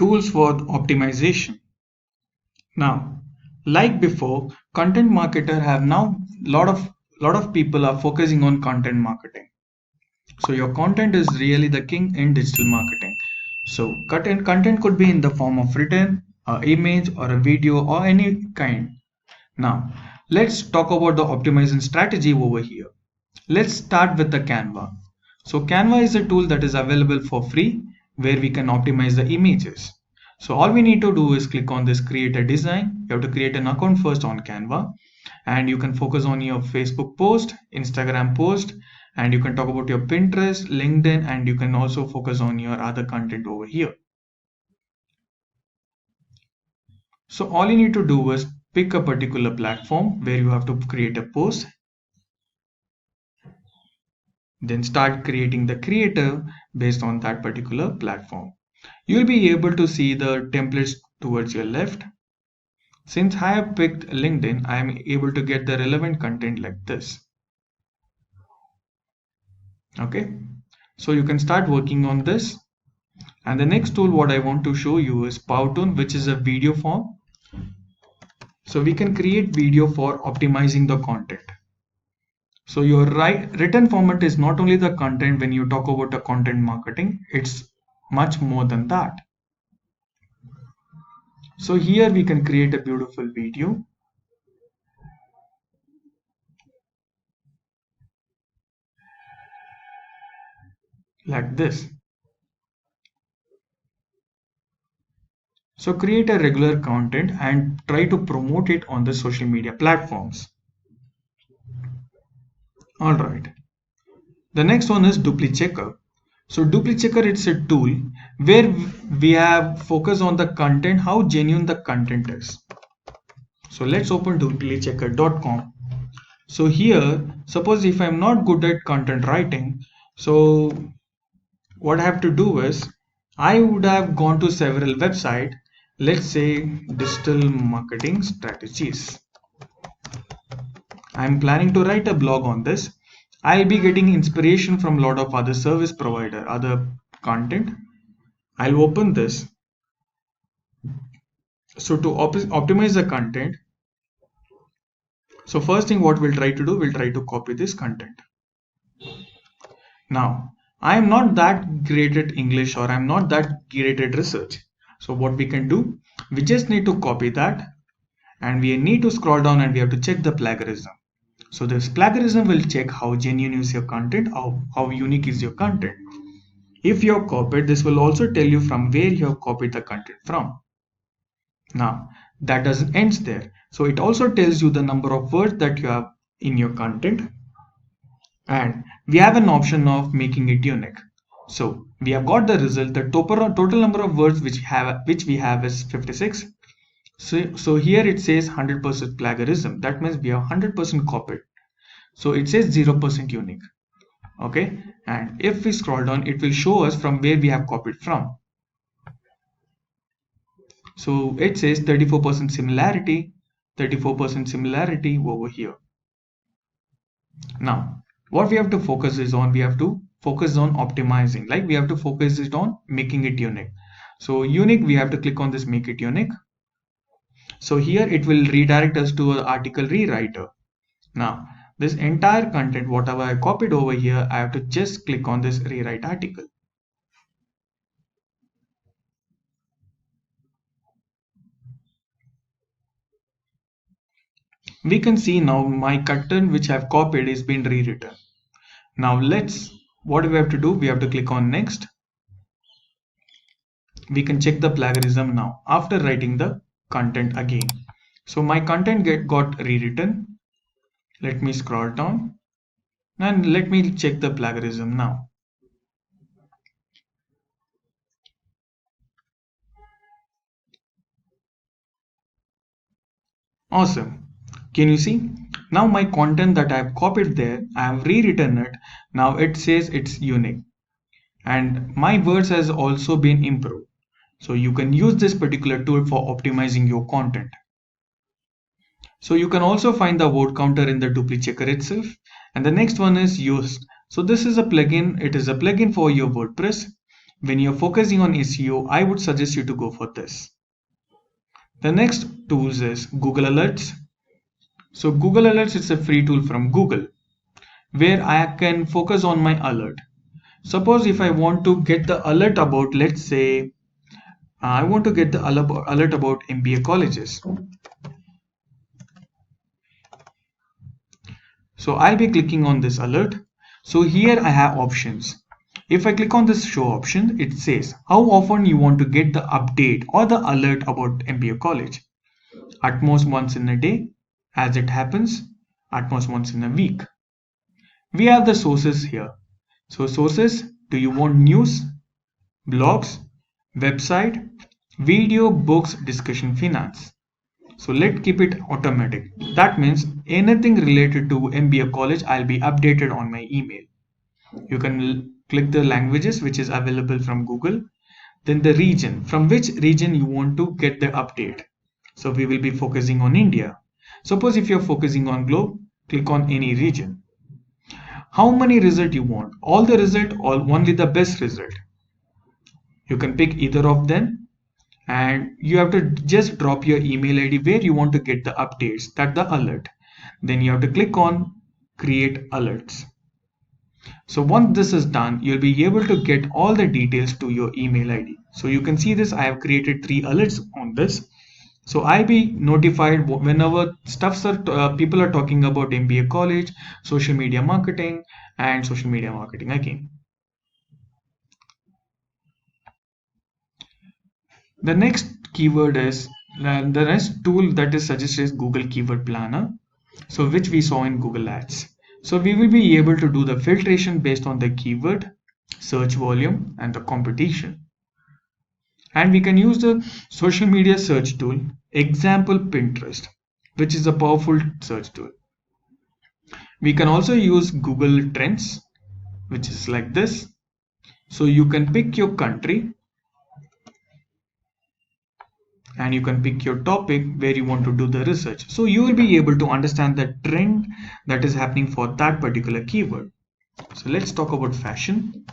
Tools for optimization. Now, like before, content marketer have now lot of people are focusing on content marketing. So your content is really the king in digital marketing. So content could be in the form of written, a image or a video or any kind. Now, let's talk about the optimization strategy over here. Let's start with the Canva. So Canva is a tool that is available for free where we can optimize the images. So all we need to do is click on this create a design. You have to create an account first on Canva and you can focus on your Facebook post, Instagram post, and you can talk about your Pinterest, LinkedIn, and you can also focus on your other content over here. So all you need to do is pick a particular platform where you have to create a post. Then start creating the creator based on that particular platform. You'll be able to see the templates towards your left. Since I have picked LinkedIn, I am able to get the relevant content like this. Okay, so you can start working on this. And the next tool what I want to show you is Powtoon, which is a video form. So we can create video for optimizing the content. So your written format is not only the content when you talk about the content marketing, it's much more than that. So here we can create a beautiful video. Like this. So create a regular content and try to promote it on the social media platforms. Alright. The next one is DupliChecker. So DupliChecker, it's a tool where we have focus on the content, how genuine the content is. So let's open duplichecker.com. So here, suppose if I'm not good at content writing, so what I have to do is I would have gone to several websites. Let's say digital marketing strategies. I'm planning to write a blog on this. I'll be getting inspiration from a lot of other service provider, other content. I'll open this. So to optimize the content, so first thing what we'll try to do, we'll try to copy this content. Now, I am not that great at English or I'm not that great at research. So what we can do, we just need to copy that and we need to scroll down and we have to check the plagiarism. So this plagiarism will check how genuine is your content, how unique is your content. If you have copied, this will also tell you from where you have copied the content from. Now, that doesn't end there. So it also tells you the number of words that you have in your content. And we have an option of making it unique. So we have got the result. The total number of words which we have is 56. So here it says 100% plagiarism. That means we have 100% copied. So it says 0% unique. Okay, and if we scroll down, it will show us from where we have copied from. So it says 34% similarity, 34% similarity over here. Now, what we have to focus is on, we have to focus on optimizing, like we have to focus it on making it unique. So unique, we have to click on this make it unique. So here it will redirect us to an article rewriter. Now, this entire content, whatever I copied over here, I have to just click on this rewrite article. We can see now my content which I've copied is been rewritten. Now what do we have to do? We have to click on next. We can check the plagiarism now after writing the content again. So my content got rewritten. Let me scroll down and let me check the plagiarism now. Awesome. Can you see? Now my content that I have copied there, I have rewritten it. Now it says it's unique. And my words has also been improved. So you can use this particular tool for optimizing your content. So you can also find the word counter in the DupliChecker itself. And the next one is used. So this is a plugin. It is a plugin for your WordPress When you're focusing on SEO, I would suggest you to go for this. The next tools is Google Alerts. So Google Alerts is a free tool from Google where I can focus on my alert. Suppose if I want to get the alert about, let's say, I want to get the alert about MBA colleges. So I'll be clicking on this alert. So here I have options. If I click on this show option, it says how often you want to get the update or the alert about MBA college. At most once in a day, as it happens, at most once in a week. We have the sources here. So sources, do you want news, blogs, website, video, books, discussion, finance? So let's keep it automatic. That means anything related to MBA college, I'll be updated on my email. You can click the languages which is available from Google. Then the region, from which region you want to get the update. So we will be focusing on India. Suppose if you're focusing on globe, click on any region. How many result you want? All the result or only the best result? You can pick either of them and you have to just drop your email ID where you want to get the updates, that the alert. Then you have to click on create alerts. So once this is done, you'll be able to get all the details to your email ID. So you can see this, I have created 3 alerts on this. So I'll be notified whenever people are talking about MBA college, social media marketing and social media marketing again. The next keyword is the next tool that is suggested is Google Keyword Planner. So which we saw in Google Ads. So we will be able to do the filtration based on the keyword, search volume and the competition. And we can use the social media search tool, example Pinterest, which is a powerful search tool. We can also use Google Trends, which is like this. So you can pick your country and you can pick your topic where you want to do the research. So you will be able to understand the trend that is happening for that particular keyword. So let's talk about fashion.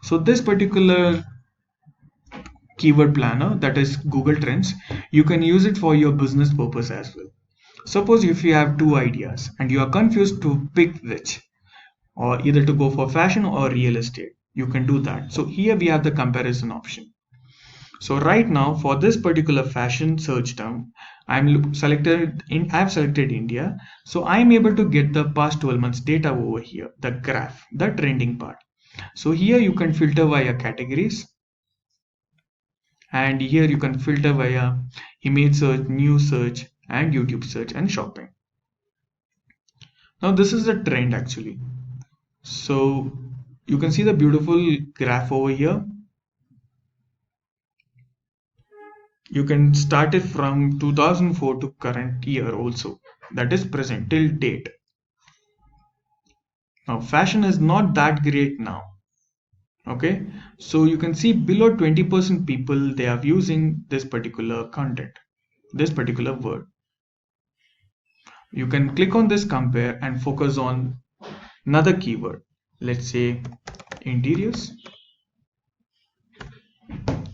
So this particular keyword planner, that is Google Trends, you can use it for your business purpose as well. Suppose if you have 2 ideas and you are confused to pick which, or either to go for fashion or real estate, you can do that. So here we have the comparison option. So right now for this particular fashion search term, I've selected India. So I'm able to get the past 12 months data over here, the graph, the trending part. So here you can filter via categories, and here you can filter via image search, news search and YouTube search and shopping. Now this is the trend actually. So you can see the beautiful graph over here. You can start it from 2004 to current year also, that is present till date. Now fashion is not that great now. Okay, so you can see below 20% people, they are using this particular content, this particular word. You can click on this compare and focus on another keyword, let's say interiors.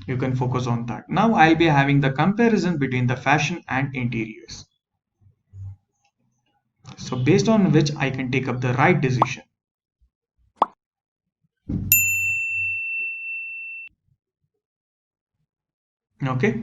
You can focus on that. Now I'll be having the comparison between the fashion and interiors, so based on which I can take up the right decision. Okay,